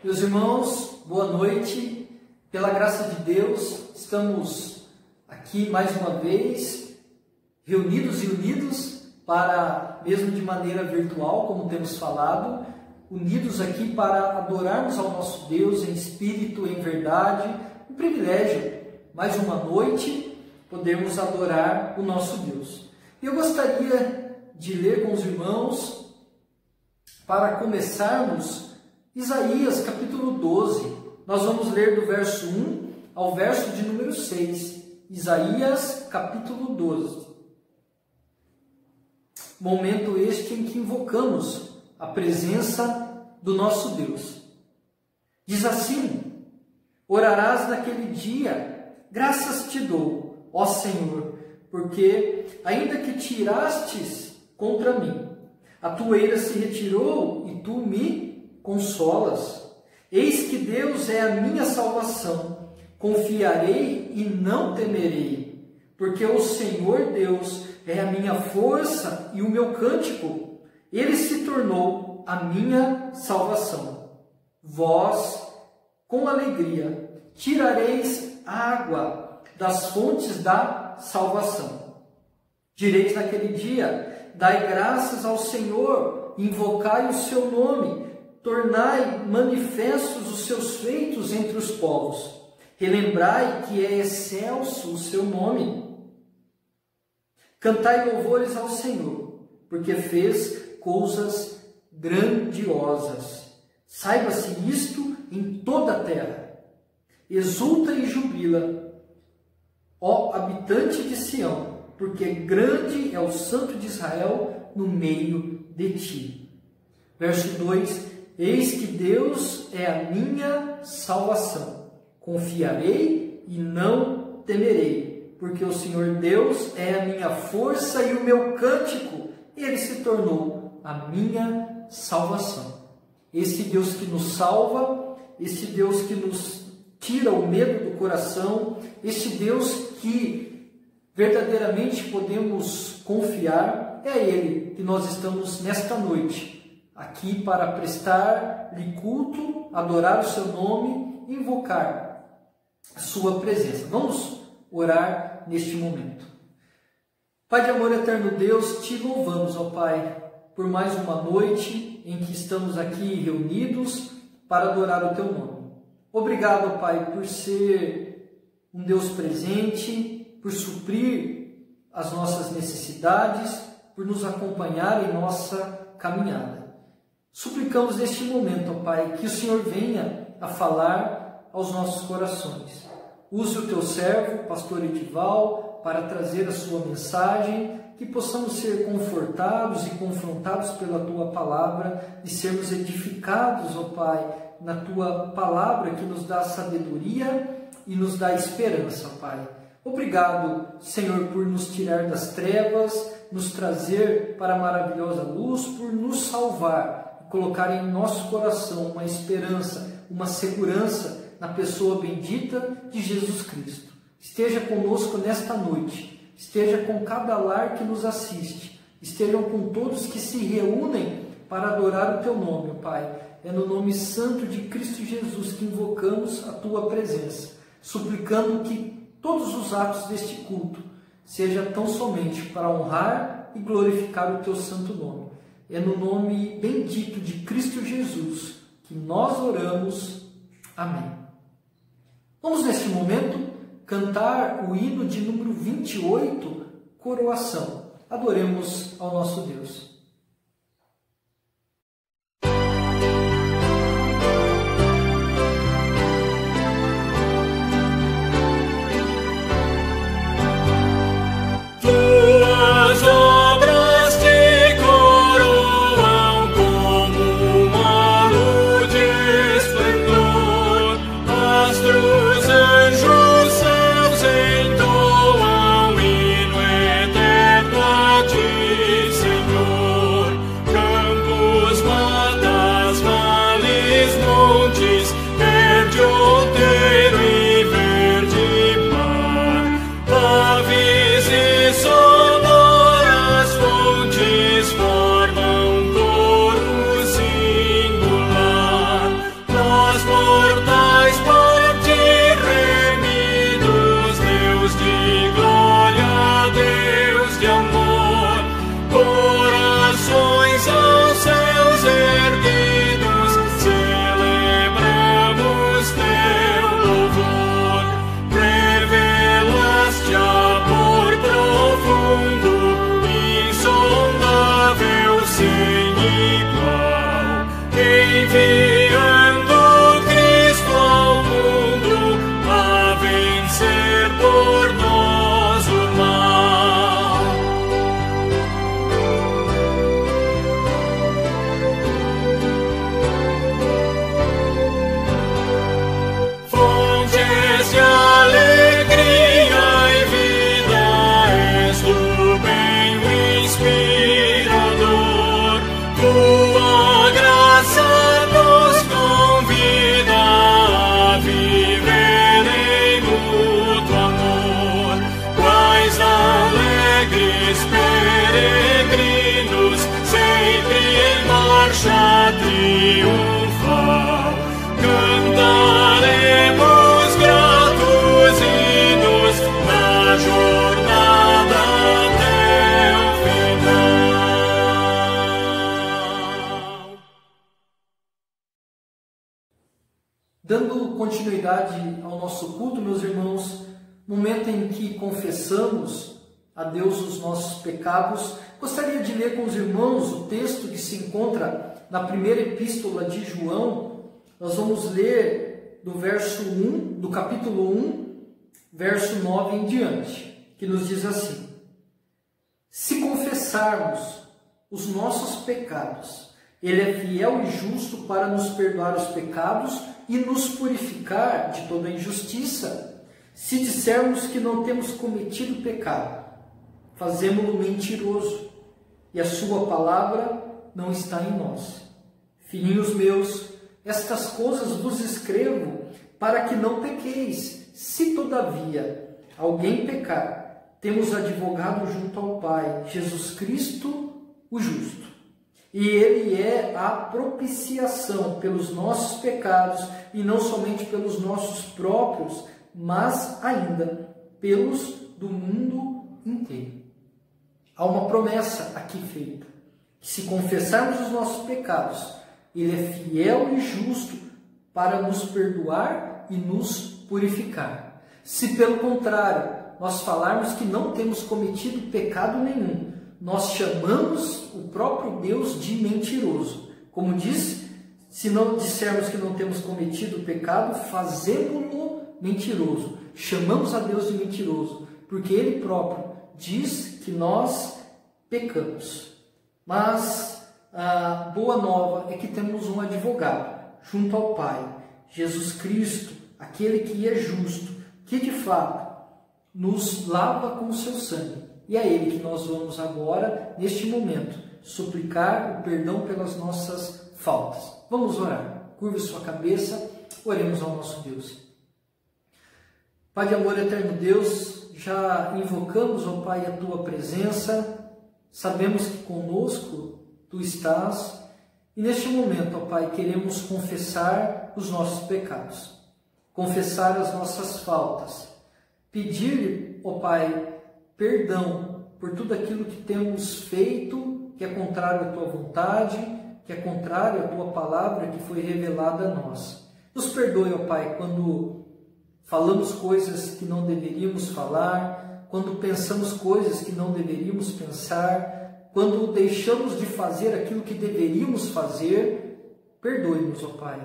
Meus irmãos, boa noite. Pela graça de Deus, estamos aqui mais uma vez, reunidos e unidos para, mesmo de maneira virtual, como temos falado, unidos aqui para adorarmos ao nosso Deus em espírito, em verdade. Um privilégio, mais uma noite, podermos adorar o nosso Deus. E eu gostaria de ler com os irmãos, para começarmos, Isaías capítulo 12. Nós vamos ler do verso 1 ao verso de número 6. Isaías capítulo 12. Momento este em que invocamos a presença do nosso Deus. Diz assim: orarás naquele dia, graças te dou, ó Senhor, porque ainda que tirastes contra mim, a tua ira se retirou e tu me consolas. Eis que Deus é a minha salvação, confiarei e não temerei, porque o Senhor Deus é a minha força e o meu cântico, ele se tornou a minha salvação. Vós, com alegria, tirareis água das fontes da salvação. Direis naquele dia: dai graças ao Senhor, invocai o seu nome, tornai manifestos os seus feitos entre os povos. Relembrai que é excelso o seu nome. Cantai louvores ao Senhor, porque fez coisas grandiosas. Saiba-se isto em toda a terra. Exulta e jubila, ó habitante de Sião, porque grande é o Santo de Israel no meio de ti. Verso 2: eis que Deus é a minha salvação, confiarei e não temerei, porque o Senhor Deus é a minha força e o meu cântico, ele se tornou a minha salvação. Este Deus que nos salva, este Deus que nos tira o medo do coração, este Deus que verdadeiramente podemos confiar, é a Ele que nós estamos nesta noite aqui para prestar-lhe culto, adorar o seu nome, invocar a sua presença. Vamos orar neste momento. Pai de amor eterno Deus, te louvamos, ó Pai, por mais uma noite em que estamos aqui reunidos para adorar o teu nome. Obrigado, ó Pai, por ser um Deus presente, por suprir as nossas necessidades, por nos acompanhar em nossa caminhada. Suplicamos neste momento, ó Pai, que o Senhor venha a falar aos nossos corações. Use o teu servo, pastor Edival, para trazer a sua mensagem, que possamos ser confortados e confrontados pela tua palavra e sermos edificados, ó Pai, na tua palavra que nos dá sabedoria e nos dá esperança, ó Pai. Obrigado, Senhor, por nos tirar das trevas, nos trazer para a maravilhosa luz, por nos salvar, colocar em nosso coração uma esperança, uma segurança na pessoa bendita de Jesus Cristo. Esteja conosco nesta noite, esteja com cada lar que nos assiste, estejam com todos que se reúnem para adorar o teu nome, Pai. É no nome santo de Cristo Jesus que invocamos a tua presença, suplicando que todos os atos deste culto sejam tão somente para honrar e glorificar o teu santo nome. É no nome bendito de Cristo Jesus que nós oramos. Amém. Vamos neste momento cantar o hino de número 28, Coroação. Adoremos ao nosso Deus. Nós triunfal, cantaremos gratos hinos na jornada até o final. Dando continuidade ao nosso culto, meus irmãos, momento em que confessamos a Deus os nossos pecados, gostaria de ler com os irmãos o texto que se encontra na primeira epístola de João. Nós vamos ler do verso 1, do capítulo 1, verso 9 em diante, que nos diz assim: se confessarmos os nossos pecados, Ele é fiel e justo para nos perdoar os pecados e nos purificar de toda injustiça. Se dissermos que não temos cometido pecado, fazemo-lo mentiroso, e a sua palavra não está em nós. Filhinhos meus, estas coisas vos escrevo para que não pequeis. Se todavia alguém pecar, temos advogado junto ao Pai, Jesus Cristo, o justo. E Ele é a propiciação pelos nossos pecados, e não somente pelos nossos próprios, mas ainda pelos do mundo inteiro. Há uma promessa aqui feita, que se confessarmos os nossos pecados, Ele é fiel e justo para nos perdoar e nos purificar. Se pelo contrário, nós falarmos que não temos cometido pecado nenhum, nós chamamos o próprio Deus de mentiroso. Como diz, se não dissermos que não temos cometido pecado, fazemos-lo mentiroso. Chamamos a Deus de mentiroso, porque Ele próprio diz que nós pecamos. Mas a boa nova é que temos um advogado junto ao Pai, Jesus Cristo, aquele que é justo, que de fato nos lava com o seu sangue. E é Ele que nós vamos agora, neste momento, suplicar o perdão pelas nossas faltas. Vamos orar. Curve sua cabeça, oremos ao nosso Deus. Pai de amor, eterno Deus, já invocamos, ó Pai, a Tua presença, sabemos que conosco Tu estás, e neste momento, ó Pai, queremos confessar os nossos pecados, confessar as nossas faltas, pedir, ó Pai, perdão por tudo aquilo que temos feito, que é contrário à Tua vontade, que é contrário à Tua palavra que foi revelada a nós. Nos perdoe, ó Pai, quando falamos coisas que não deveríamos falar, quando pensamos coisas que não deveríamos pensar, quando deixamos de fazer aquilo que deveríamos fazer. Perdoe-nos, ó Pai.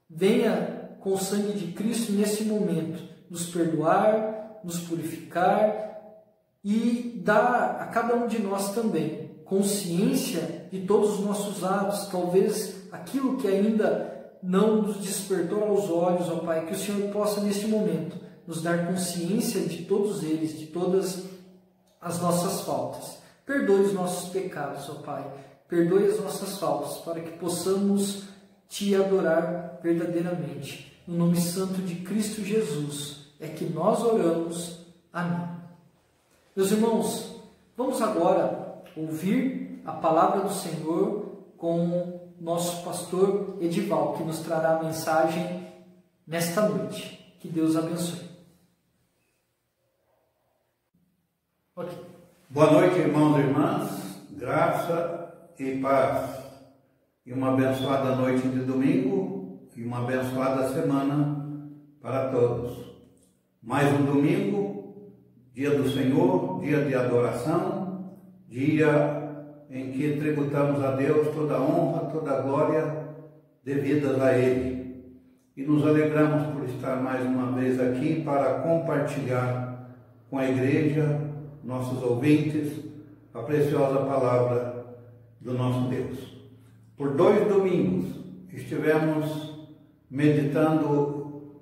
Venha com o sangue de Cristo nesse momento nos perdoar, nos purificar e dar a cada um de nós também consciência de todos os nossos atos, talvez aquilo que ainda não nos despertou aos olhos, ó Pai, que o Senhor possa neste momento nos dar consciência de todos eles, de todas as nossas faltas. Perdoe os nossos pecados, ó Pai, perdoe as nossas faltas, para que possamos Te adorar verdadeiramente. No nome santo de Cristo Jesus é que nós oramos. Amém. Meus irmãos, vamos agora ouvir a palavra do Senhor com nosso pastor Edival, que nos trará a mensagem nesta noite. Que Deus abençoe. Okay. Boa noite, irmãos e irmãs, graça e paz, e uma abençoada noite de domingo e uma abençoada semana para todos. Mais um domingo, dia do Senhor, dia de adoração, dia em que tributamos a Deus toda a honra, toda a glória devidas a Ele. E nos alegramos por estar mais uma vez aqui para compartilhar com a igreja, nossos ouvintes, a preciosa palavra do nosso Deus. Por 2 domingos estivemos meditando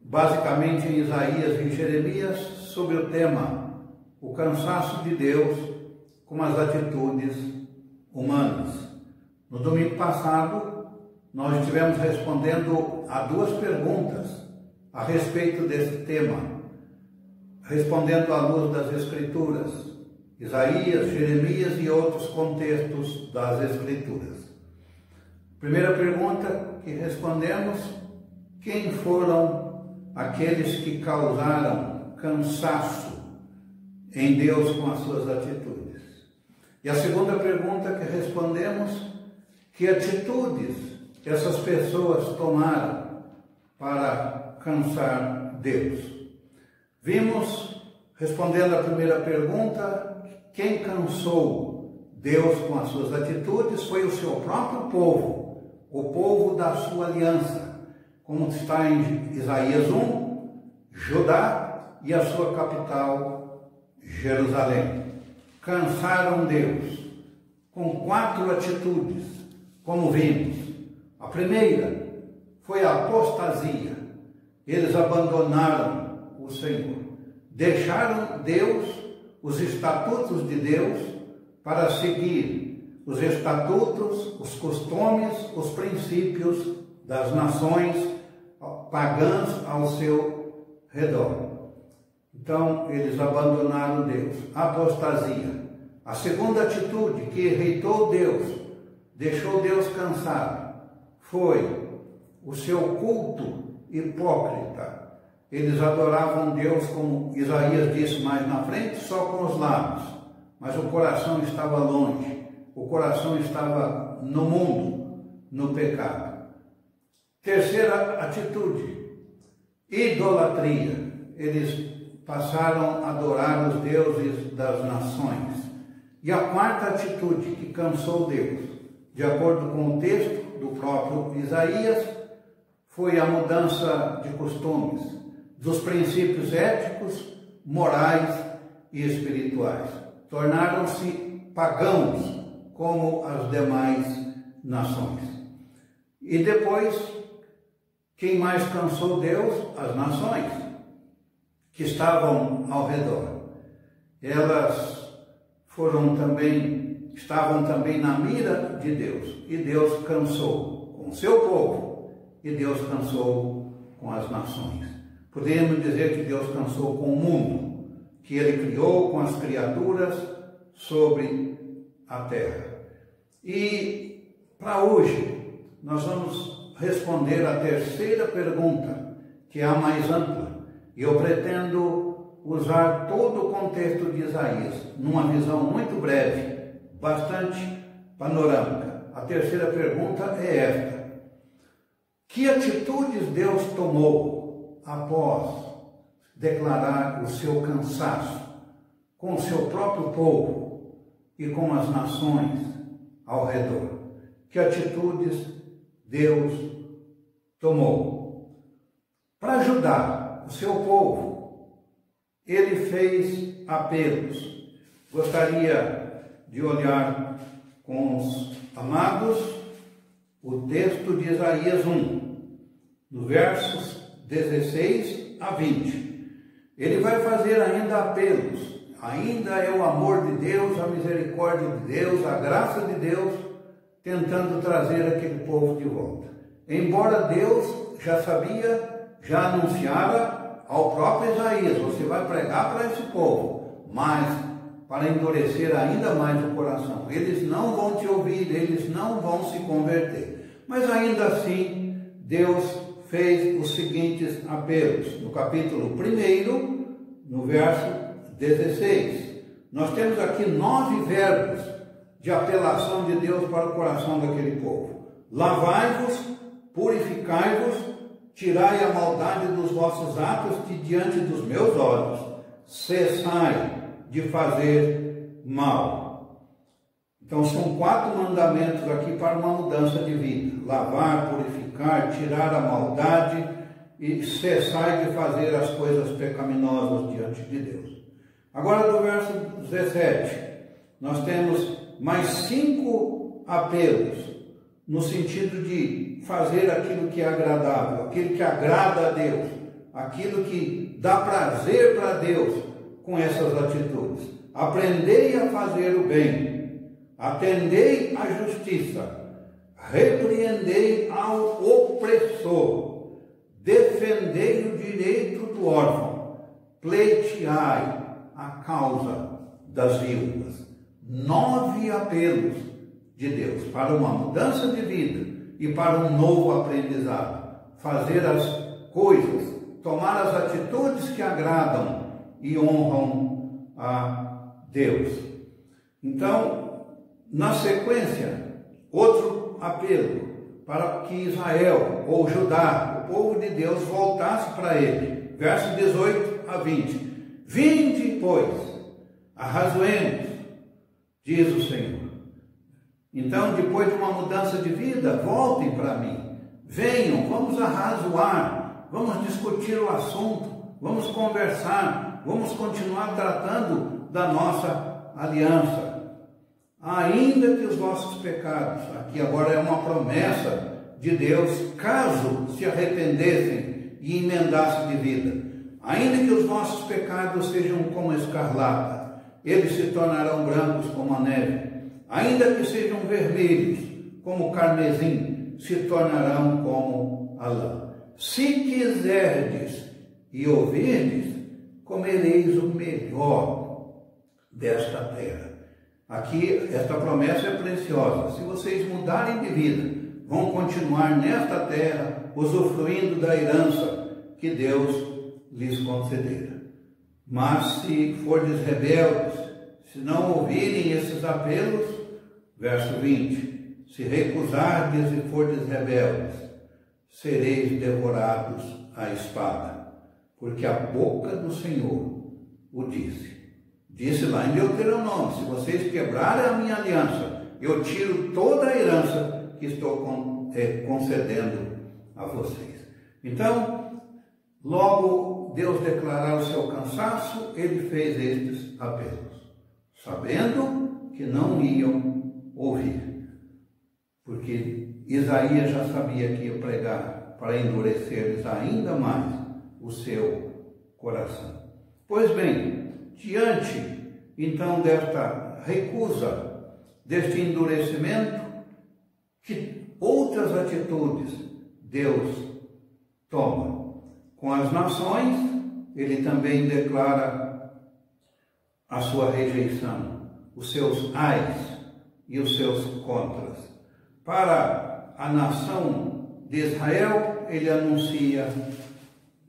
basicamente em Isaías e Jeremias sobre o tema o cansaço de Deus com as atitudes humanas. No domingo passado, nós estivemos respondendo a 2 perguntas a respeito desse tema, respondendo à luz das Escrituras, Isaías, Jeremias e outros contextos das Escrituras. Primeira pergunta que respondemos: quem foram aqueles que causaram cansaço em Deus com as suas atitudes? E a segunda pergunta que respondemos: que atitudes essas pessoas tomaram para cansar Deus? Vimos, respondendo à primeira pergunta, quem cansou Deus com as suas atitudes foi o seu próprio povo, o povo da sua aliança, como está em Isaías 1, Judá e a sua capital, Jerusalém. Cansaram Deus com 4 atitudes, como vimos. A primeira foi a apostasia. Eles abandonaram o Senhor, deixaram Deus, os estatutos de Deus, para seguir os estatutos, os costumes, os princípios das nações pagãs ao seu redor. Então, eles abandonaram Deus. Apostasia. A segunda atitude que irritou Deus, deixou Deus cansado, foi o seu culto hipócrita. Eles adoravam Deus, como Isaías disse mais na frente, só com os lábios, mas o coração estava longe, o coração estava no mundo, no pecado. Terceira atitude, idolatria. Eles passaram a adorar os deuses das nações. E a quarta atitude que cansou Deus, de acordo com o texto do próprio Isaías, foi a mudança de costumes, dos princípios éticos, morais e espirituais. Tornaram-se pagãos como as demais nações. E depois, quem mais cansou Deus? As nações que estavam ao redor. Elas estavam também na mira de Deus. E Deus cansou com o seu povo. E Deus cansou com as nações. Podemos dizer que Deus cansou com o mundo, que Ele criou com as criaturas sobre a terra. E para hoje, nós vamos responder a terceira pergunta, que é a mais ampla. E eu pretendo usar todo o contexto de Isaías, numa visão muito breve, bastante panorâmica. A terceira pergunta é esta: que atitudes Deus tomou após declarar o seu cansaço com o seu próprio povo e com as nações ao redor? Que atitudes Deus tomou? Para ajudar o seu povo, Ele fez apelos. Gostaria de olhar com os amados o texto de Isaías 1, no versos 16 a 20. Ele vai fazer ainda apelos. Ainda é o amor de Deus, a misericórdia de Deus, a graça de Deus, tentando trazer aquele povo de volta. Embora Deus já sabia, já anunciara ao próprio Isaías: você vai pregar para esse povo, mas para endurecer ainda mais o coração. Eles não vão te ouvir, eles não vão se converter. Mas ainda assim, Deus fez os seguintes apelos. No capítulo 1, no verso 16. Nós temos aqui 9 verbos de apelação de Deus para o coração daquele povo. Lavai-vos, purificai-vos, tirai a maldade dos vossos atos de diante dos meus olhos. Cessai de fazer mal. Então são 4 mandamentos aqui para uma mudança de vida: lavar, purificar, tirar a maldade e cessar de fazer as coisas pecaminosas diante de Deus. Agora, do verso 17, nós temos mais 5 apelos, no sentido de fazer aquilo que é agradável, aquilo que agrada a Deus, aquilo que dá prazer para Deus com essas atitudes. Aprendei a fazer o bem, atendei à justiça, repreendei ao opressor, defendei o direito do órfão, pleiteai a causa das viúvas. 9 apelos de Deus para uma mudança de vida e para um novo aprendizado. Fazer as coisas, tomar as atitudes que agradam e honram a Deus. Então, na sequência, outro apelo para que Israel ou Judá, o povo de Deus, voltasse para ele. Verso 18 a 20. Vinde, pois, arrazoemos, diz o Senhor. Então, depois de uma mudança de vida, voltem para mim. Venham, vamos arrazoar, vamos discutir o assunto, vamos conversar, vamos continuar tratando da nossa aliança. Ainda que os vossos pecados, aqui agora é uma promessa de Deus, caso se arrependessem e emendassem de vida, ainda que os vossos pecados sejam como escarlata, eles se tornarão brancos como a neve. Ainda que sejam vermelhos como carmesim, se tornarão como a lã. Se quiserdes e ouvirdes, comereis o melhor desta terra. Aqui, esta promessa é preciosa. Se vocês mudarem de vida, vão continuar nesta terra, usufruindo da herança que Deus lhes concedera. Mas se fordes rebeldes, se não ouvirem esses apelos, verso 20, se recusardes e fordes rebeldes, sereis devorados à espada, porque a boca do Senhor o disse. Disse lá em Deuteronômio: se vocês quebrarem a minha aliança, eu tiro toda a herança que estou concedendo a vocês. Então, logo Deus declarar o seu cansaço, ele fez estes apelos, sabendo que não iam ouvir, porque Isaías já sabia que ia pregar para endurecer-lhes ainda mais o seu coração. Pois bem, diante então desta recusa, deste endurecimento, que outras atitudes Deus toma? Com as nações, ele também declara a sua rejeição, os seus ais e os seus contras. Para a nação de Israel, ele anuncia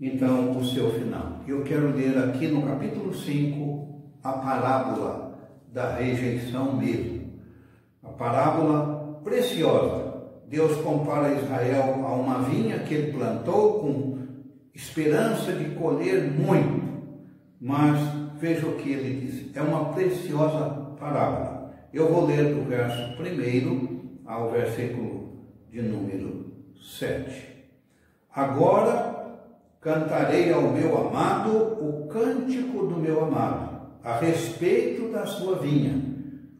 então o seu final. Eu quero ler aqui no capítulo 5 a parábola da rejeição mesmo. A parábola preciosa. Deus compara Israel a uma vinha que ele plantou com esperança de colher muito. Mas veja o que ele diz. É uma preciosa parábola. Eu vou ler do verso 1 ao versículo de número 7. Agora cantarei ao meu amado o cântico do meu amado, a respeito da sua vinha.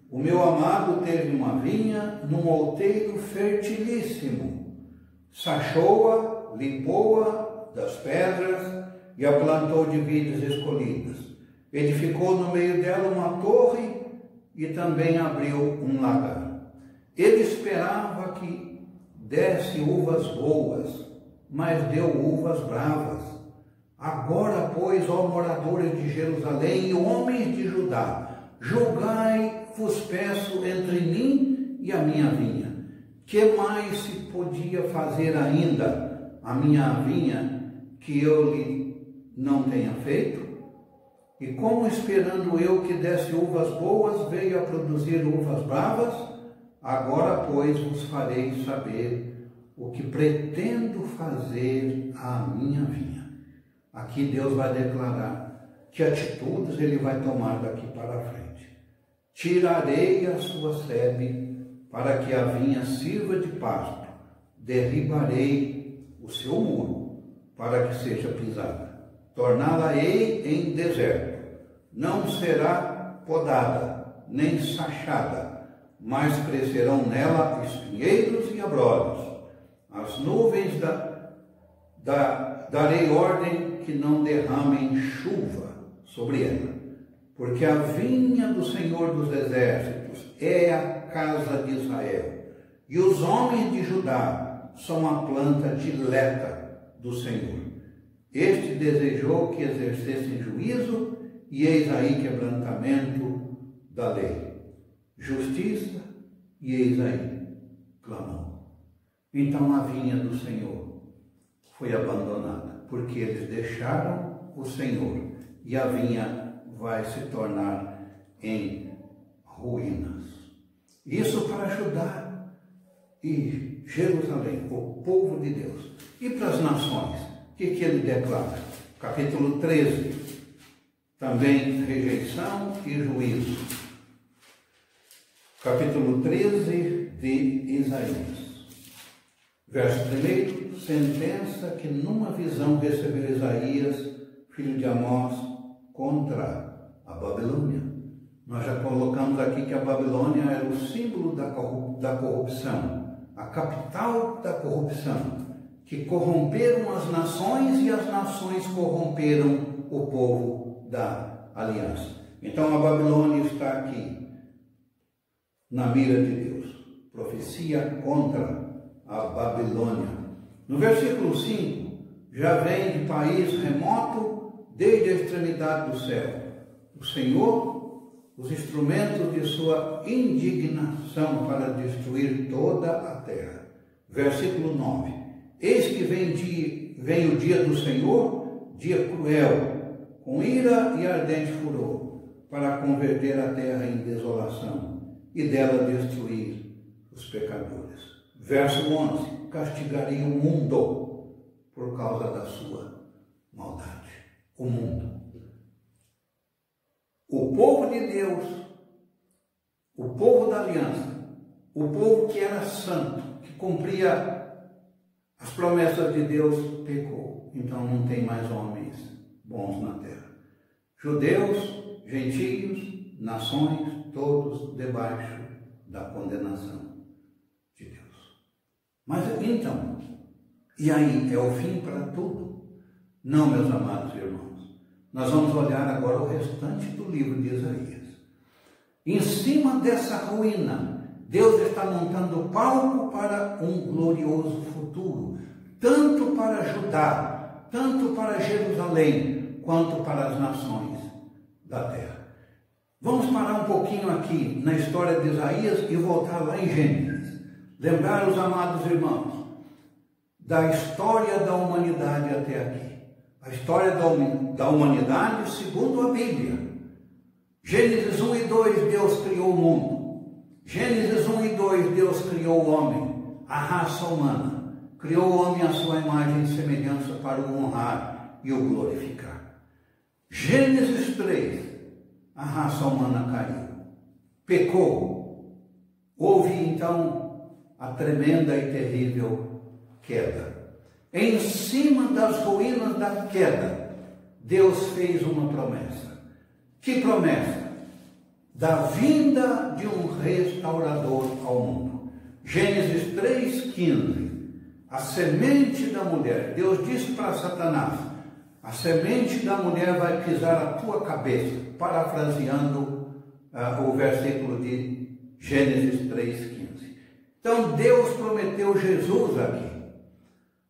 O meu amado teve uma vinha num outeiro fertilíssimo. Sachou-a, limpou-a das pedras e a plantou de vides escolhidas. Edificou no meio dela uma torre e também abriu um lagar. Ele esperava que desse uvas boas, mas deu uvas bravas. Agora, pois, ó moradores de Jerusalém e homens de Judá, julgai, vos peço, entre mim e a minha vinha. Que mais se podia fazer ainda a minha vinha que eu lhe não tenha feito? E como esperando eu que desse uvas boas, veio a produzir uvas bravas? Agora, pois, vos farei saber o que pretendo fazer à minha vinha. Aqui Deus vai declarar que atitudes ele vai tomar daqui para frente. Tirarei a sua sebe para que a vinha sirva de pasto. Derribarei o seu muro para que seja pisada. Torná-la-ei em deserto. Não será podada, nem sachada, mas crescerão nela espinheiros e abrolhos. As nuvens darei ordem que não derramem chuva sobre ela, porque a vinha do Senhor dos Exércitos é a casa de Israel, e os homens de Judá são a planta dileta do Senhor. Este desejou que exercessem juízo, e eis aí quebrantamento da lei. Justiça, e eis aí clamou. Então a vinha do Senhor foi abandonada, porque eles deixaram o Senhor, e a vinha vai se tornar em ruínas. Isso para ajudar e Jerusalém, o povo de Deus. E para as nações, o que ele declara? Capítulo 13, também rejeição e juízo. Capítulo 13 de Isaías. Verso 1, sentença que numa visão recebeu Isaías, filho de Amós, contra a Babilônia. Nós já colocamos aqui que a Babilônia era o símbolo da corrupção, a capital da corrupção, que corromperam as nações e as nações corromperam o povo da aliança. Então a Babilônia está aqui, na mira de Deus. Profecia contra a Babilônia. No versículo 5, já vem de país remoto, desde a extremidade do céu. O Senhor, os instrumentos de sua indignação para destruir toda a terra. Versículo 9. Eis que vem o dia do Senhor, dia cruel, com ira e ardente furor, para converter a terra em desolação e dela destruir os pecadores. Verso 11, castigarei o mundo por causa da sua maldade. O mundo. O povo de Deus, o povo da aliança, o povo que era santo, que cumpria as promessas de Deus, pecou. Então não tem mais homens bons na terra. Judeus, gentios, nações, todos debaixo da condenação de Deus. Mas então, e aí, é o fim para tudo? Não, meus amados irmãos. Nós vamos olhar agora o restante do livro de Isaías. Em cima dessa ruína, Deus está montando o palco para um glorioso futuro, tanto para Judá, tanto para Jerusalém, quanto para as nações da terra. Vamos parar um pouquinho aqui na história de Isaías e voltar lá em Gênesis. Lembrar os amados irmãos da história da humanidade até aqui. A história da humanidade segundo a Bíblia. Gênesis 1 e 2, Deus criou o mundo. Gênesis 1 e 2, Deus criou o homem, a raça humana. Criou o homem à sua imagem e semelhança para o honrar e o glorificar. Gênesis 3, a raça humana caiu, pecou. Houve então a tremenda e terrível queda. Em cima das ruínas da queda, Deus fez uma promessa. Que promessa? Da vinda de um restaurador ao mundo. Gênesis 3,15. A semente da mulher. Deus disse para Satanás: a semente da mulher vai pisar a tua cabeça. Parafraseando o versículo de Gênesis 3,15. Então Deus prometeu Jesus aqui.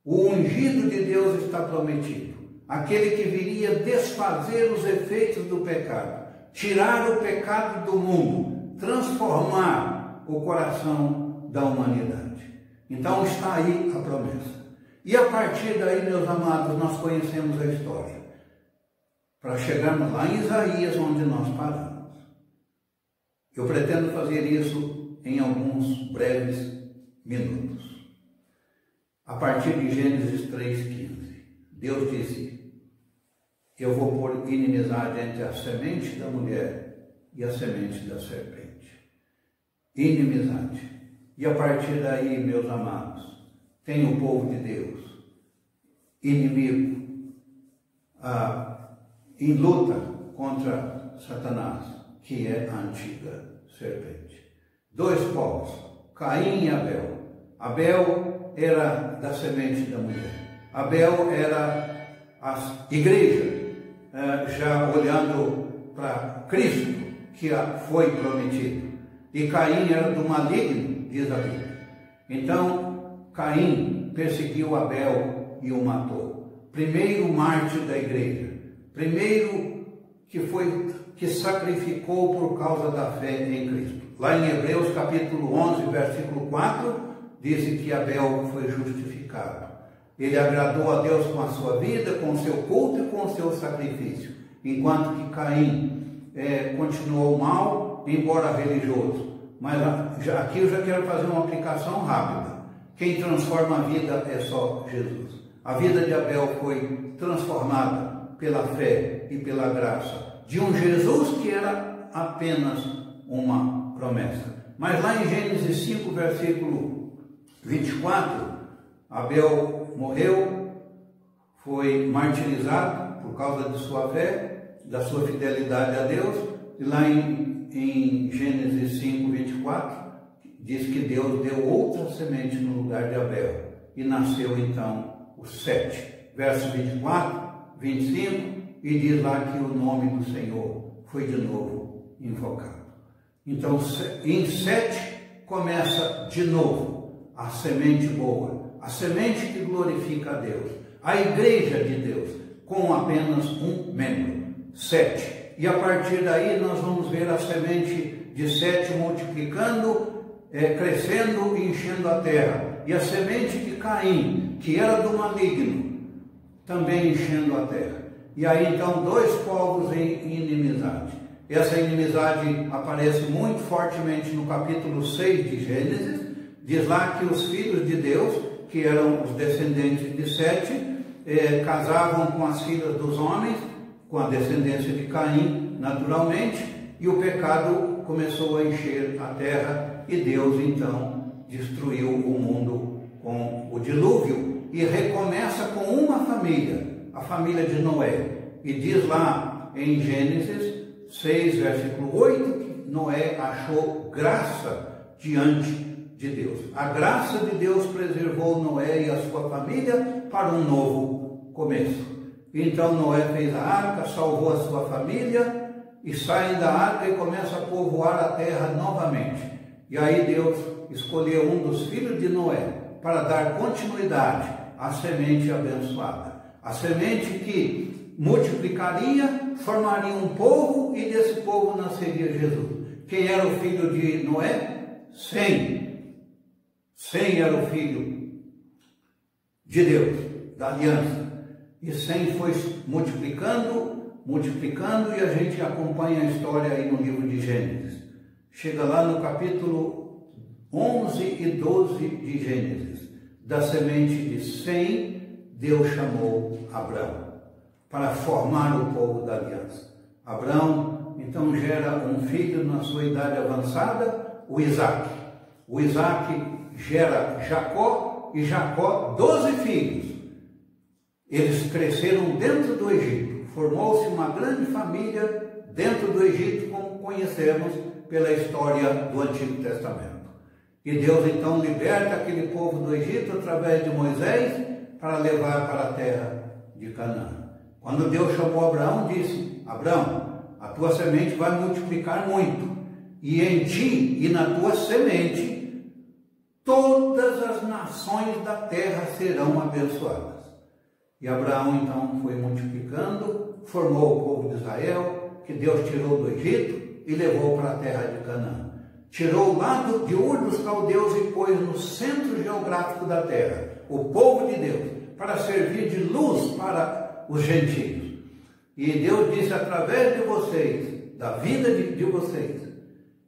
O ungido de Deus está prometido. Aquele que viria desfazer os efeitos do pecado, tirar o pecado do mundo, transformar o coração da humanidade. Então está aí a promessa. E a partir daí, meus amados, nós conhecemos a história. Para chegarmos lá em Isaías, onde nós paramos. Eu pretendo fazer isso em alguns breves minutos. A partir de Gênesis 3,15, Deus disse: eu vou pôr inimizade entre a semente da mulher e a semente da serpente. Inimizade. E a partir daí, meus amados, tem o povo de Deus, inimigo, em luta contra Satanás, que é a antiga serpente. Dois povos, Caim e Abel. Abel era da semente da mulher. Abel era a igreja, já olhando para Cristo, que foi prometido. E Caim era do maligno, diz a Bíblia. Então, Caim perseguiu Abel e o matou. Primeiro mártir da igreja. Primeiro que sacrificou por causa da fé em Cristo. Lá em Hebreus capítulo 11, versículo 4, disse que Abel foi justificado. Ele agradou a Deus com a sua vida, com o seu culto e com o seu sacrifício, enquanto que Caim continuou mal, embora religioso. Mas aqui eu já quero fazer uma aplicação rápida. Quem transforma a vida é só Jesus. A vida de Abel foi transformada pela fé e pela graça de um Jesus que era apenas uma promessa. Mas lá em Gênesis 5, versículo 24, Abel morreu, foi martirizado por causa de sua fé, da sua fidelidade a Deus, e lá em Gênesis 5, 24, diz que Deus deu outra semente no lugar de Abel, e nasceu então o Sete. Verso 24, 25, e diz lá que o nome do Senhor foi de novo invocado. Então, em Sete começa de novo a semente boa, a semente que glorifica a Deus, a igreja de Deus, com apenas um membro, Sete. E a partir daí nós vamos ver a semente de Sete multiplicando, crescendo e enchendo a terra. E a semente de Caim, que era do maligno, também enchendo a terra. E aí então dois povos em inimizade. Essa inimizade aparece muito fortemente no capítulo 6 de Gênesis. Diz lá que os filhos de Deus, que eram os descendentes de Sete, casavam com as filhas dos homens, com a descendência de Caim, naturalmente, e o pecado começou a encher a terra, e Deus então destruiu o mundo com o dilúvio, e recomeça com uma família, a família de Noé. E diz lá em Gênesis 6, versículo 8, que Noé achou graça diante de Deus. A graça de Deus preservou Noé e a sua família para um novo começo. Então Noé fez a arca, salvou a sua família, e saem da arca e começa a povoar a terra novamente. E aí Deus escolheu um dos filhos de Noé para dar continuidade à semente abençoada. A semente que multiplicaria, formaria um povo, e desse povo nasceria Jesus. Quem era o filho de Noé? Sem. Sem era o filho de Deus, da aliança. E Sem foi multiplicando, e a gente acompanha a história aí no livro de Gênesis. Chega lá no capítulo 11 e 12 de Gênesis. Da semente de Sem, Deus chamou Abrão para formar o povo da aliança. Abrão então gera um filho na sua idade avançada, o Isaac. O Isaac gera Jacó, e Jacó 12 filhos. Eles cresceram dentro do Egito. Formou-se uma grande família dentro do Egito, como conhecemos pela história do Antigo Testamento. E Deus então liberta aquele povo do Egito através de Moisés para levar para a terra de Canaã. Quando Deus chamou Abraão, disse: Abraão, a tua semente vai multiplicar muito, e em ti e na tua semente todas as nações da terra serão abençoadas. E Abraão então foi multiplicando, formou o povo de Israel, que Deus tirou do Egito e levou para a terra de Canaã. Tirou lá de Ur dos Caldeus e pôs no centro geográfico da terra, o povo de Deus, para servir de luz para os gentios. E Deus disse: através de vocês, da vida de vocês,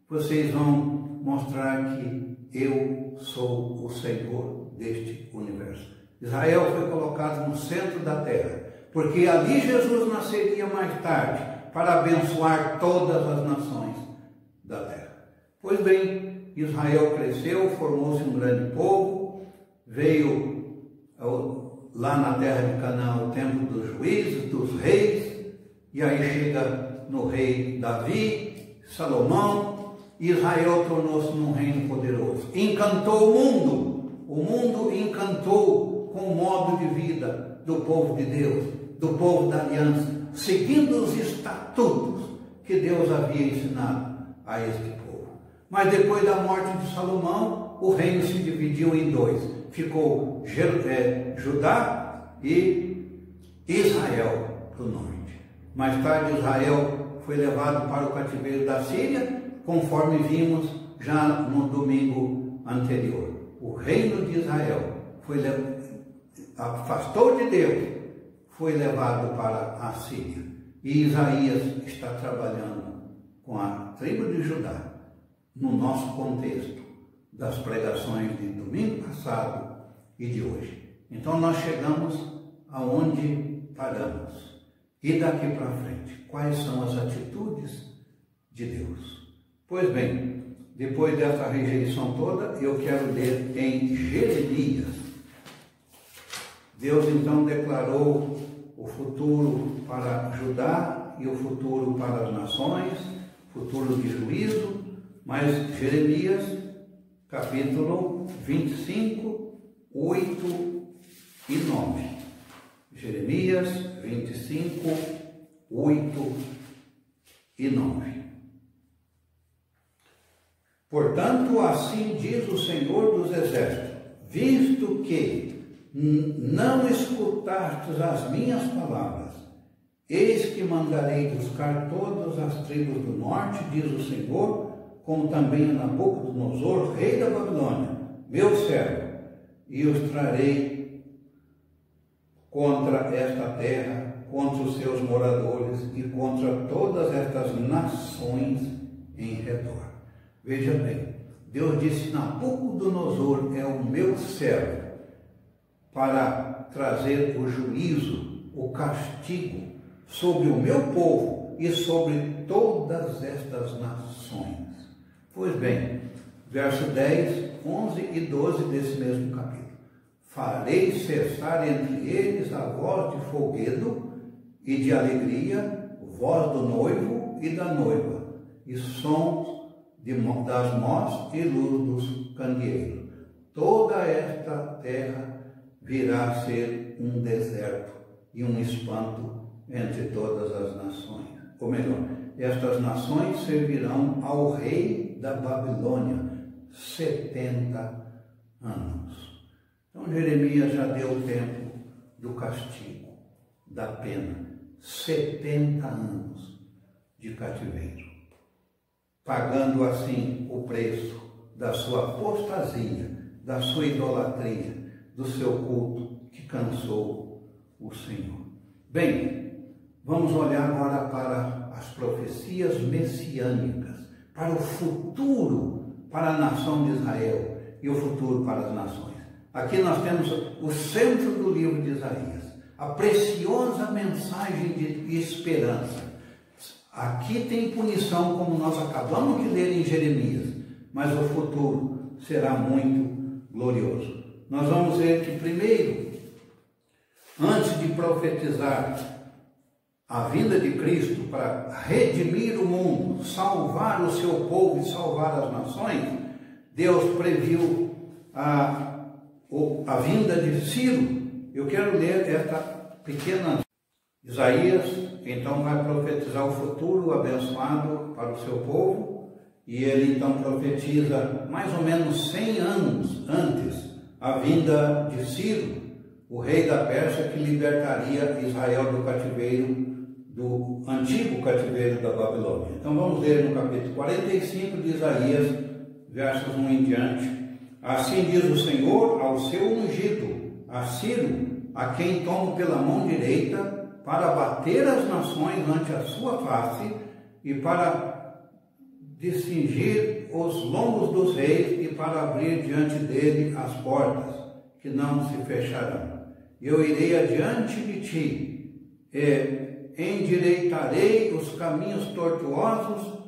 vocês vão mostrar que eu sou o Senhor deste universo. Israel foi colocado no centro da terra, porque ali Jesus nasceria mais tarde, para abençoar todas as nações da terra. Pois bem, Israel cresceu, formou-se um grande povo, veio lá na terra de Canaã o tempo dos juízes, dos reis, e aí chega no rei Davi, Salomão, e Israel tornou-se num reino poderoso. Encantou o mundo encantou com o modo de vida do povo de Deus, do povo da aliança, seguindo os estatutos que Deus havia ensinado a este povo. Mas depois da morte de Salomão, o reino se dividiu em dois. Ficou Judá e Israel do norte. Mais tarde Israel foi levado para o cativeiro da Síria, conforme vimos já no domingo anterior. o reino de Israel afastou de Deus, foi levado para a Síria. E Isaías está trabalhando com a tribo de Judá no nosso contexto das pregações de domingo passado e de hoje. Então nós chegamos aonde paramos. E daqui para frente, quais são as atitudes de Deus? Pois bem, depois dessa rejeição toda, eu quero ler em Jeremias. Deus então declarou o futuro para Judá e o futuro para as nações, futuro de juízo, mas Jeremias, capítulo 25, 8 e 9. Jeremias 25, 8 e 9. Portanto, assim diz o Senhor dos Exércitos, visto que não escutastes as minhas palavras, eis que mandarei buscar todas as tribos do norte, diz o Senhor, como também a Nabucodonosor, rei da Babilônia, meu servo, e os trarei contra esta terra, contra os seus moradores e contra todas estas nações em redor. Veja bem, Deus disse, Nabucodonosor é o meu servo, para trazer o juízo, o castigo sobre o meu povo e sobre todas estas nações. Pois bem, verso 10, 11 e 12 desse mesmo capítulo. Farei cessar entre eles a voz de folguedo e de alegria, voz do noivo e da noiva, e sons das mós e luz dos candeeiros. Toda esta terra virá a ser um deserto e um espanto entre todas as nações. Ou melhor, estas nações servirão ao rei da Babilônia 70 anos. Então Jeremias já deu o tempo do castigo, da pena, 70 anos de cativeiro, pagando assim o preço da sua apostasia, da sua idolatria, do seu culto que cansou o Senhor. Bem, vamos olhar agora para as profecias messiânicas, para o futuro para a nação de Israel e o futuro para as nações. Aqui nós temos o centro do livro de Isaías, a preciosa mensagem de esperança. Aqui tem punição, como nós acabamos de ler em Jeremias, mas o futuro será muito glorioso. Nós vamos ver que primeiro, antes de profetizar a vinda de Cristo para redimir o mundo, salvar o seu povo e salvar as nações, Deus previu a vinda de Ciro. Eu quero ler esta pequena... Isaías, então, vai profetizar o futuro abençoado para o seu povo, e ele então profetiza mais ou menos 100 anos antes a vinda de Ciro, o rei da Pérsia, que libertaria Israel do cativeiro, do antigo cativeiro da Babilônia. Então vamos ler no capítulo 45 de Isaías, versos 1 em diante. Assim diz o Senhor ao seu ungido, a Ciro, a quem tomo pela mão direita, para bater as nações ante a sua face e para distingir os lombos dos reis e para abrir diante dele as portas, que não se fecharão. Eu irei adiante de ti, e endireitarei os caminhos tortuosos,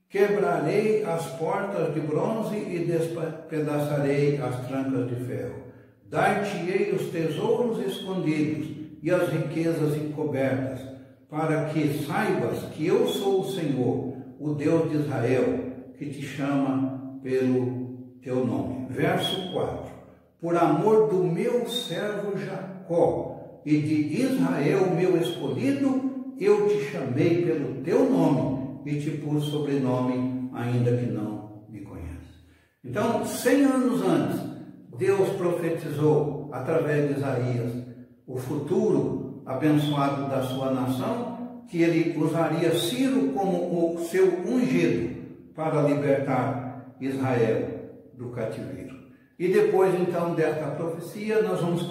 quebrarei as portas de bronze e despedaçarei as trancas de ferro. Dar-te-ei os tesouros escondidos e as riquezas encobertas, para que saibas que eu sou o Senhor, o Deus de Israel, que te chama pelo teu nome. Verso 4. Por amor do meu servo Jacó e de Israel, meu escolhido, eu te chamei pelo teu nome e te pus sobrenome, ainda que não me conheças. Então, 100 anos antes, Deus profetizou através de Isaías o futuro abençoado da sua nação, que ele usaria Ciro como o seu ungido para libertar Israel do cativeiro. E depois, então, desta profecia, nós vamos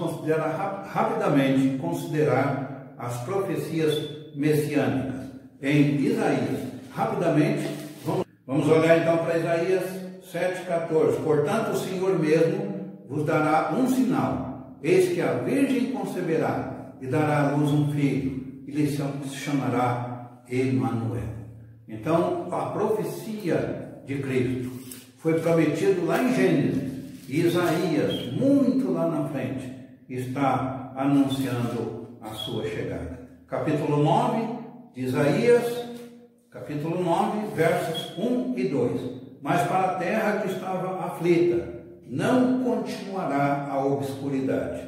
rapidamente considerar as profecias messiânicas. Em Isaías, rapidamente, vamos olhar então para Isaías 7,14. Portanto, o Senhor mesmo vos dará um sinal. Eis que a Virgem conceberá e dará à luz um filho, e lhe se chamará Emanuel. Então, a profecia de Cristo foi prometido lá em Gênesis. E Isaías, muito lá na frente, está anunciando a sua chegada. Capítulo 9 de Isaías, capítulo 9, versos 1 e 2. Mas para a terra que estava aflita, não continuará a obscuridade.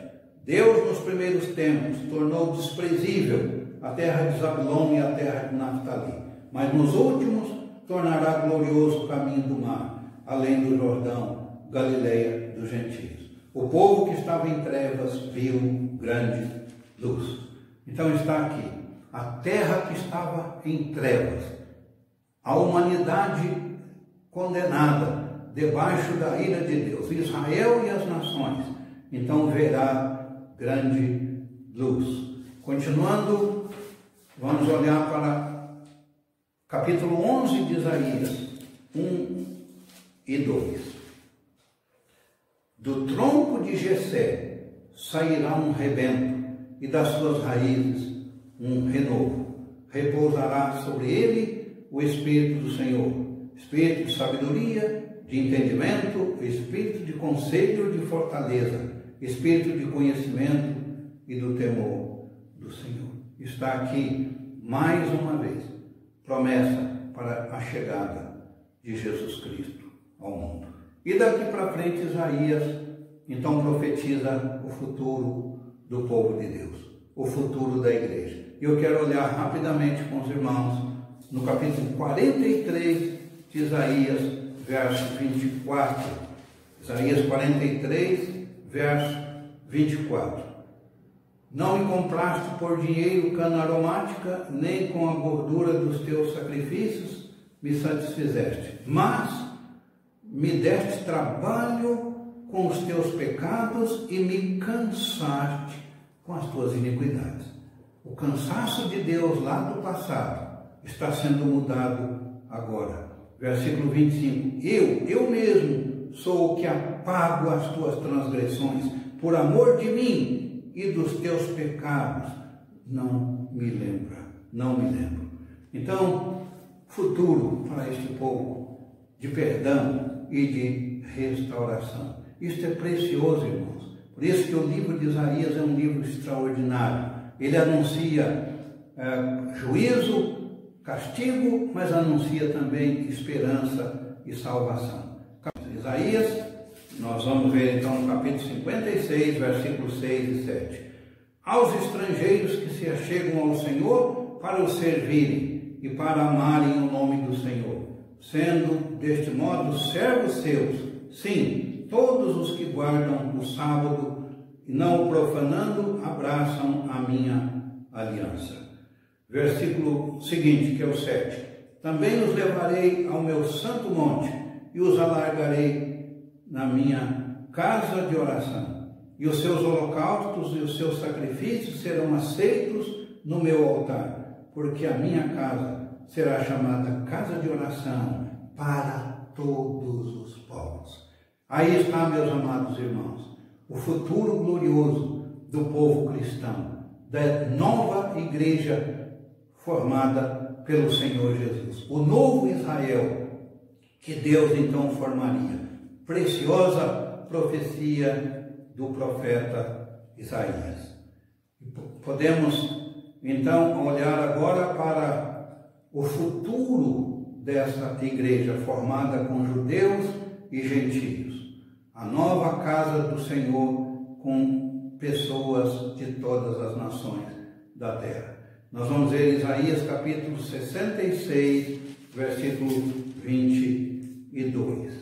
Deus, nos primeiros tempos, tornou desprezível a terra de Zabulon e a terra de Naftali. Mas nos últimos, tornará glorioso o caminho do mar, além do Jordão, Galileia dos gentios. O povo que estava em trevas viu grande luz. Então está aqui, a terra que estava em trevas, a humanidade condenada debaixo da ira de Deus, Israel e as nações, então verá grande luz. Continuando, vamos olhar para capítulo 11 de Isaías, 1 e 2. Do tronco de Jessé sairá um rebento, e das suas raízes um renovo. Repousará sobre ele o Espírito do Senhor, Espírito de sabedoria, de entendimento, Espírito de conselho e de fortaleza, Espírito de conhecimento e do temor do Senhor. Está aqui, mais uma vez, promessa para a chegada de Jesus Cristo ao mundo. E daqui para frente, Isaías, então, profetiza o futuro do povo de Deus, o futuro da igreja. E eu quero olhar rapidamente com os irmãos no capítulo 43 de Isaías, verso 24. Isaías 43, verso 24. Não me compraste por dinheiro cana aromática, nem com a gordura dos teus sacrifícios me satisfizeste, mas me deste trabalho com os teus pecados e me cansaste com as tuas iniquidades. O cansaço de Deus lá do passado está sendo mudado agora. Versículo 25. Eu mesmo sou o que apago as tuas transgressões, por amor de mim e dos teus pecados. Não me lembro. Então, futuro para este povo de perdão e de restauração. Isto é precioso, irmãos. Por isso que o livro de Isaías é um livro extraordinário. Ele anuncia juízo, castigo, mas anuncia também esperança e salvação. Isaías, nós vamos ver então no capítulo 56, versículos 6 e 7. Aos estrangeiros que se achegam ao Senhor para o servirem e para amarem o nome do Senhor, sendo deste modo servos seus, sim, todos os que guardam o sábado e não o profanando, abraçam a minha aliança. Versículo seguinte, que é o 7. Também os levarei ao meu santo monte e os alargarei na minha casa de oração. E os seus holocaustos e os seus sacrifícios serão aceitos no meu altar, porque a minha casa será chamada casa de oração para todos os povos. Aí está, meus amados irmãos, o futuro glorioso do povo cristão, da nova igreja formada pelo Senhor Jesus. O novo Israel que Deus então formaria. Preciosa profecia do profeta Isaías. Podemos então olhar agora para o futuro dessa igreja formada com judeus e gentios. A nova casa do Senhor com pessoas de todas as nações da terra. Nós vamos ver Isaías capítulo 66, versículo 22.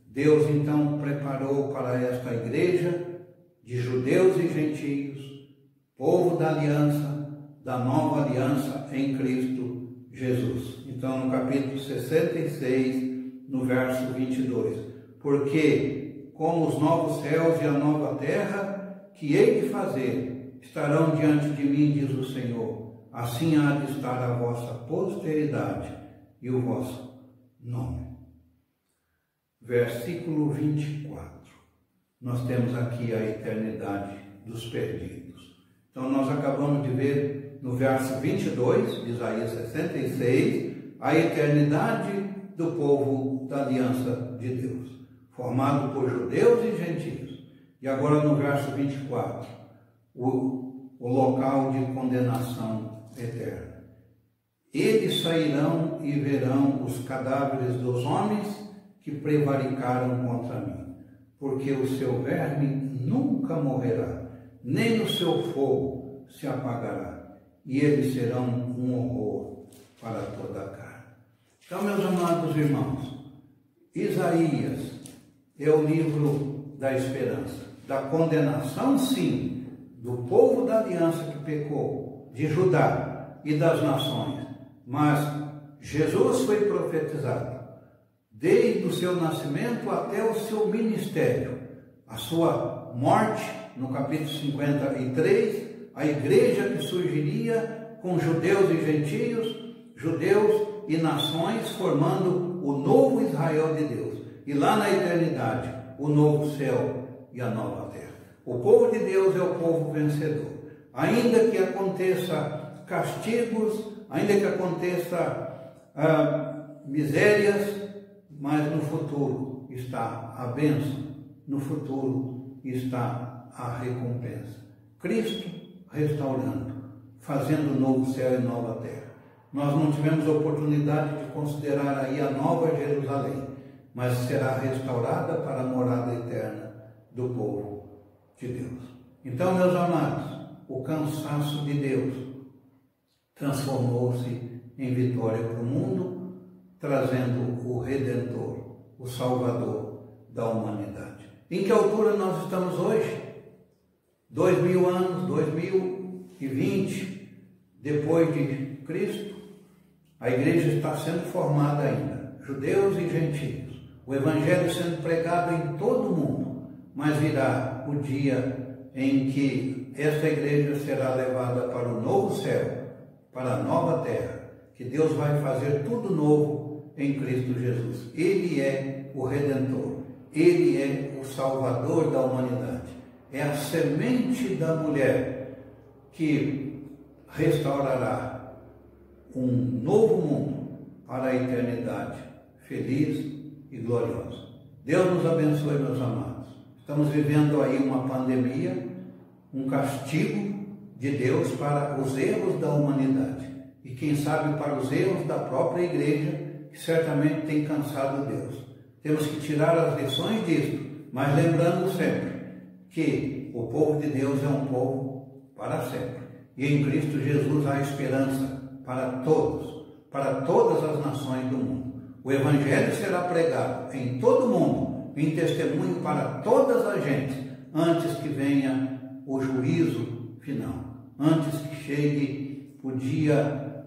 Deus então preparou para esta igreja de judeus e gentios, povo da aliança, da nova aliança em Cristo Jesus. Então no capítulo 66, no verso 22. Porque como os novos céus e a nova terra que hei de fazer estarão diante de mim, diz o Senhor. Assim há de estar a vossa posteridade e o vosso nome. Versículo 24. Nós temos aqui a eternidade dos perdidos. Então nós acabamos de ver no verso 22 de Isaías 66 a eternidade do povo da aliança de Deus, formado por judeus e gentios. E agora no verso 24, o local de condenação eterna. Eles sairão e verão os cadáveres dos homens que prevaricaram contra mim, porque o seu verme nunca morrerá, nem o seu fogo se apagará, e eles serão um horror para toda a carne. Então, meus amados irmãos, Isaías é o livro da esperança, da condenação, sim, do povo da aliança que pecou, de Judá e das nações, mas Jesus foi profetizado desde o seu nascimento até o seu ministério, a sua morte, no capítulo 53, a igreja que surgiria com judeus e gentios, judeus e nações, formando o novo Israel de Deus. E lá na eternidade, o novo céu e a nova terra. O povo de Deus é o povo vencedor. Ainda que aconteça castigos, ainda que aconteça misérias, mas no futuro está a bênção, no futuro está a recompensa. Cristo restaurando, fazendo um novo céu e nova terra. Nós não tivemos a oportunidade de considerar aí a nova Jerusalém, mas será restaurada para a morada eterna do povo de Deus. Então, meus amados, o cansaço de Deus transformou-se em vitória para o mundo, trazendo o Redentor, o Salvador da humanidade. Em que altura nós estamos hoje? 2000 anos, 2020, depois de Cristo, a igreja está sendo formada ainda, judeus e gentios, o evangelho sendo pregado em todo o mundo, mas virá o dia em que esta igreja será levada para o novo céu, para a nova terra, que Deus vai fazer tudo novo em Cristo Jesus. Ele é o Redentor, Ele é o Salvador da humanidade, é a semente da mulher que restaurará um novo mundo para a eternidade, feliz e gloriosa. Deus nos abençoe, meus amados. Estamos vivendo aí uma pandemia, um castigo de Deus para os erros da humanidade. E quem sabe para os erros da própria igreja, que certamente tem cansado Deus. Temos que tirar as lições disso, mas lembrando sempre que o povo de Deus é um povo para sempre. E em Cristo Jesus há esperança para todos, para todas as nações do mundo. O Evangelho será pregado em todo o mundo, em testemunho para todas as gentes, antes que venha o juízo final, antes que chegue o dia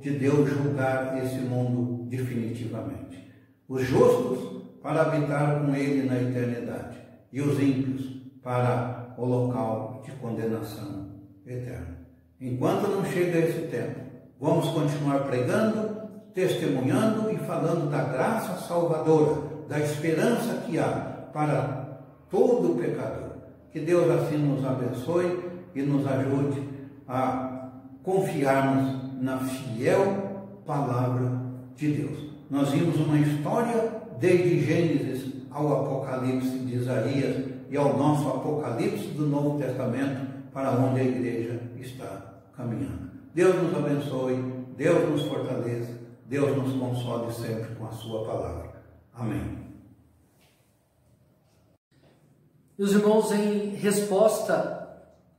de Deus julgar esse mundo definitivamente. Os justos para habitar com Ele na eternidade, e os ímpios para o local de condenação eterna. Enquanto não chega esse tempo, vamos continuar pregando, testemunhando e falando da graça salvadora, da esperança que há para todo pecador. Que Deus assim nos abençoe e nos ajude a confiarmos na fiel palavra de Deus. Nós vimos uma história desde Gênesis ao Apocalipse de Isaías e ao nosso Apocalipse do Novo Testamento, para onde a igreja está caminhando. Deus nos abençoe, Deus nos fortaleça, Deus nos console sempre com a sua palavra. Amém. Meus irmãos, em resposta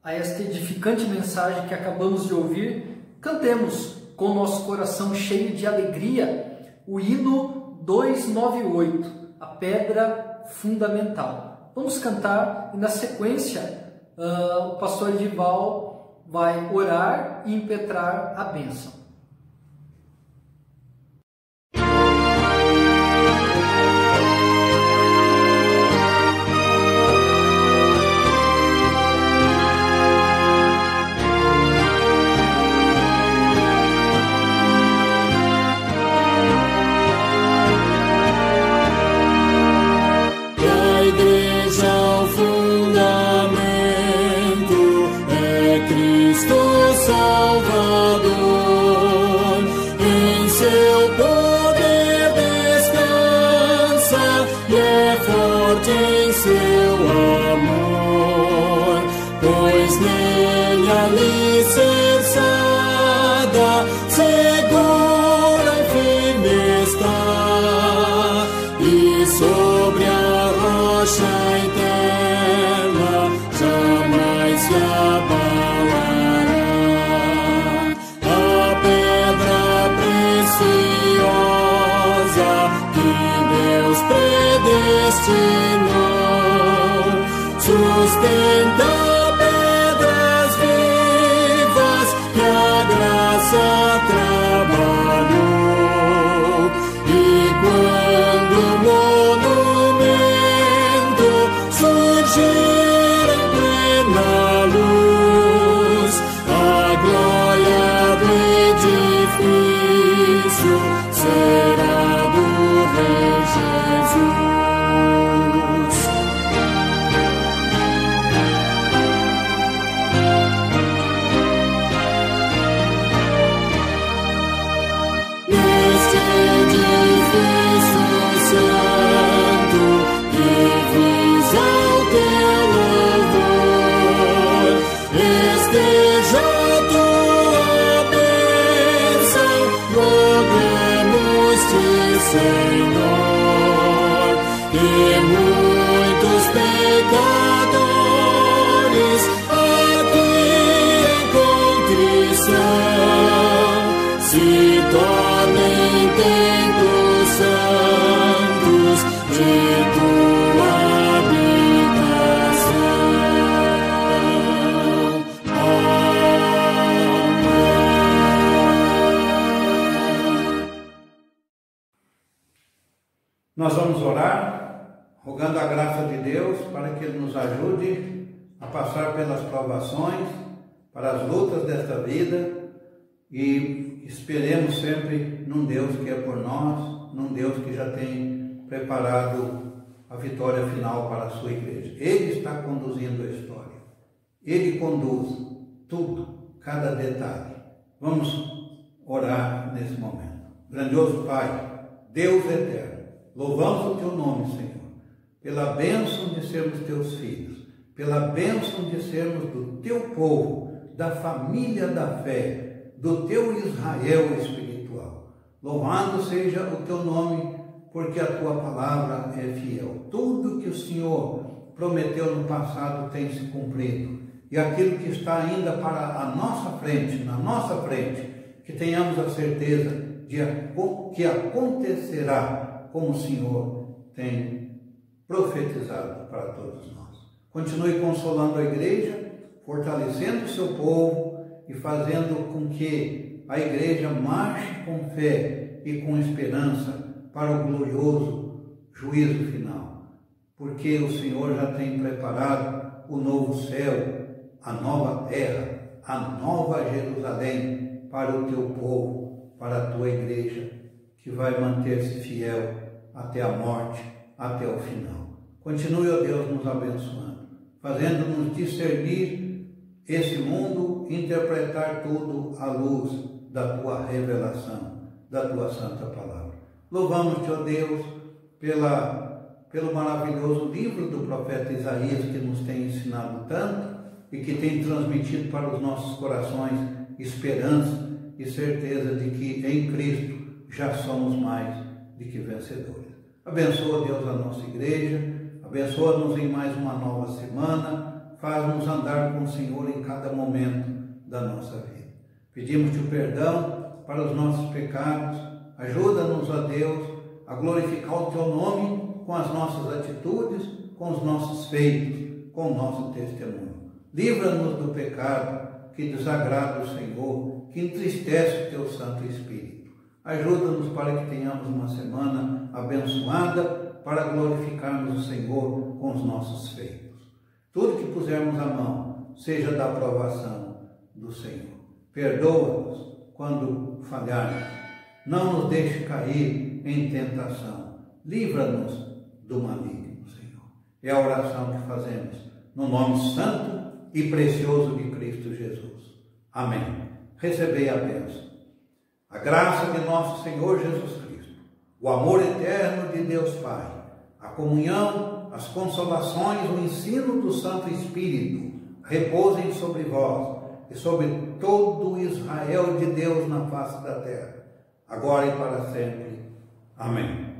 a esta edificante mensagem que acabamos de ouvir, cantemos com o nosso coração cheio de alegria o hino 298, a pedra fundamental. Vamos cantar e na sequência o pastor Edival vai orar e impetrar a bênção. Senhor, e muitos pecadores aqui em contrição se tornem templos santos de tua habitação. Nós vamos orar, rogando a graça de Deus para que Ele nos ajude a passar pelas provações, para as lutas desta vida, e esperemos sempre num Deus que é por nós, num Deus que já tem preparado a vitória final para a sua igreja. Ele está conduzindo a história. Ele conduz tudo, cada detalhe. Vamos orar nesse momento. Grandioso Pai, Deus eterno, louvamos o teu nome, Senhor, pela bênção de sermos teus filhos, pela bênção de sermos do teu povo, da família da fé, do teu Israel espiritual. Louvado seja o teu nome, porque a tua palavra é fiel. Tudo que o Senhor prometeu no passado tem se cumprido. E aquilo que está ainda para a nossa frente, na nossa frente, que tenhamos a certeza de que acontecerá como o Senhor tem profetizado para todos nós. Continue consolando a igreja, fortalecendo o seu povo e fazendo com que a igreja marche com fé e com esperança para o glorioso juízo final. Porque o Senhor já tem preparado o novo céu, a nova terra, a nova Jerusalém para o teu povo, para a tua igreja, que vai manter-se fiel até a morte, até o final. Continue, ó Deus, nos abençoando, fazendo-nos discernir esse mundo, interpretar tudo à luz da tua revelação, da tua santa palavra. Louvamos-te, ó Deus, pelo maravilhoso livro do profeta Isaías, que nos tem ensinado tanto e que tem transmitido para os nossos corações esperança e certeza de que em Cristo já somos mais do que vencedores. Abençoa, Deus, a nossa igreja, abençoa-nos em mais uma nova semana, faz-nos andar com o Senhor em cada momento da nossa vida. Pedimos-te o perdão para os nossos pecados, ajuda-nos, ó Deus, a glorificar o teu nome com as nossas atitudes, com os nossos feitos, com o nosso testemunho. Livra-nos do pecado que desagrada o Senhor, que entristece o teu Santo Espírito. Ajuda-nos para que tenhamos uma semana abençoada, para glorificarmos o Senhor com os nossos feitos. Tudo que pusermos à mão, seja da aprovação do Senhor. Perdoa-nos quando falharmos. Não nos deixe cair em tentação. Livra-nos do maligno, Senhor. É a oração que fazemos no nome santo e precioso de Cristo Jesus. Amém. Recebei a bênção. A graça de nosso Senhor Jesus Cristo, o amor eterno de Deus Pai, a comunhão, as consolações, o ensino do Santo Espírito repousem sobre vós e sobre todo o Israel de Deus na face da terra, agora e para sempre. Amém.